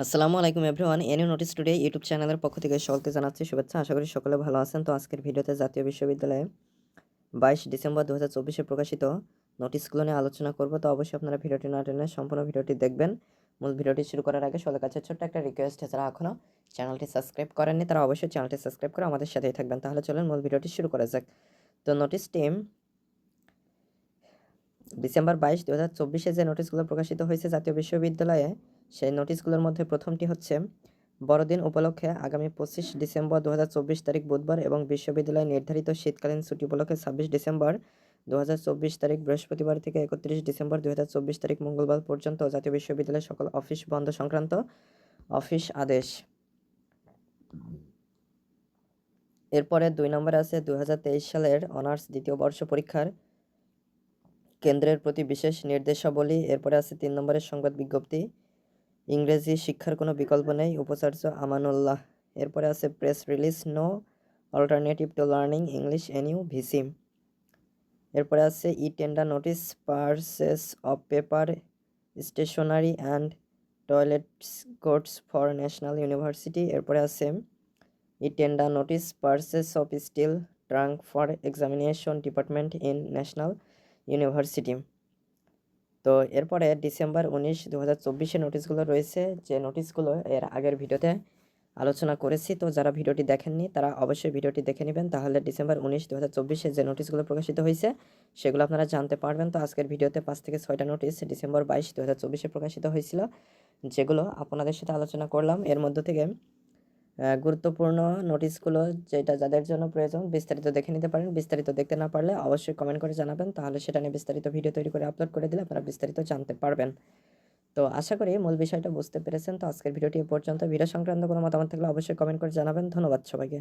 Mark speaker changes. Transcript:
Speaker 1: আসসালামু আলাইকুম everyone. Any notice today YouTube চ্যানেলের পক্ষ থেকে সকলকে জানাচ্ছি শুভেচ্ছা। আশা করি সকলে ভালো আছেন। তো আজকের ভিডিওতে জাতীয় বিশ্ববিদ্যালয়ে 22 ডিসেম্বর 2024 প্রকাশিত নোটিশগুলো নিয়ে আলোচনা করব। তো অবশ্যই আপনারা ভিডিওটি না টেনে সম্পূর্ণ ভিডিওটি দেখবেন। মূল ভিডিওটি শুরু করার আগে সবার কাছে ছোট্ট একটা রিকোয়েস্ট, যারা এখনও চ্যানেলটি সাবস্ক্রাইব করেননি তারা অবশ্যই চ্যানেলটি সাবস্ক্রাইব করে আমাদের সাথেই থাকবেন। তাহলে চলেন মূল ভিডিওটি শুরু করা যাক। তো নোটিশটি ডিসেম্বর 22, 2024 যে নোটিশগুলো প্রকাশিত হয়েছে জাতীয় বিশ্ববিদ্যালয়ে, সেই নোটিশগুলোর মধ্যে প্রথমটি হচ্ছে, বড়দিন উপলক্ষে আগামী 25 ডিসেম্বর 2024 তারিখ বুধবার এবং বিশ্ববিদ্যালয়ে নির্ধারিত শীতকালীন ছুটি উপলক্ষে 26 ডিসেম্বর 2024 তারিখ বৃহস্পতিবার থেকে 31 ডিসেম্বর 2024 তারিখ মঙ্গলবার পর্যন্ত জাতীয় বিশ্ববিদ্যালয়ের সকল অফিস বন্ধ সংক্রান্ত অফিস আদেশ। এরপরে 2 নম্বরে আছে 2023 সালের অনার্স দ্বিতীয় বর্ষ পরীক্ষার কেন্দ্রের প্রতি বিশেষ নির্দেশাবলী। এরপরে আছে 3 নম্বরের সংবাদ বিজ্ঞপ্তি, ইংরেজি শিক্ষার কোনো বিকল্প নেই, উপাচার্য আমানুল্লাহ। এরপরে আছে press release, no alternative to learning English NU VC. এরপরে আছে e tender notice, purchase of paper, stationery and toilets goods for National University. এরপরে আছে e tender notice, purchase of steel trunk for examination department in National University. তো এরপরে December 19, 2024 নোটিশগুলো রয়েছে, যে নোটিশগুলো এর আগের ভিডিওতে আলোচনা করেছি। তো যারা ভিডিওটি দেখেননি তারা অবশ্যই ভিডিওটি দেখে নেবেন, তাহলে ডিসেম্বর 19, 2024 যে নোটিশগুলো প্রকাশিত হয়েছে সেগুলো আপনারা জানতে পারবেন। তো আজকের ভিডিওতে 5 থেকে 6টা নোটিশ ডিসেম্বর 22, 2024 প্রকাশিত হয়েছিল, যেগুলো আপনাদের সাথে আলোচনা করলাম। এর মধ্য থেকে গুরুত্বপূর্ণ নোটিশগুলো যেটা যাদের জন্য প্রয়োজন বিস্তারিত দেখে নিতে পারেন। বিস্তারিত দেখতে না পারলে অবশ্যই কমেন্ট করে জানাবেন, তাহলে সেটা নিয়ে বিস্তারিত ভিডিও তৈরি করে আপলোড করে দিলে আপনারা বিস্তারিত জানতে পারবেন। তো আশা করি মূল বিষয়টা বুঝতে পেরেছেন। তো আজকের ভিডিওটি এ পর্যন্ত। ভিডিও সংক্রান্ত কোনো মতামত থাকলে অবশ্যই কমেন্ট করে জানাবেন। ধন্যবাদ সবাইকে।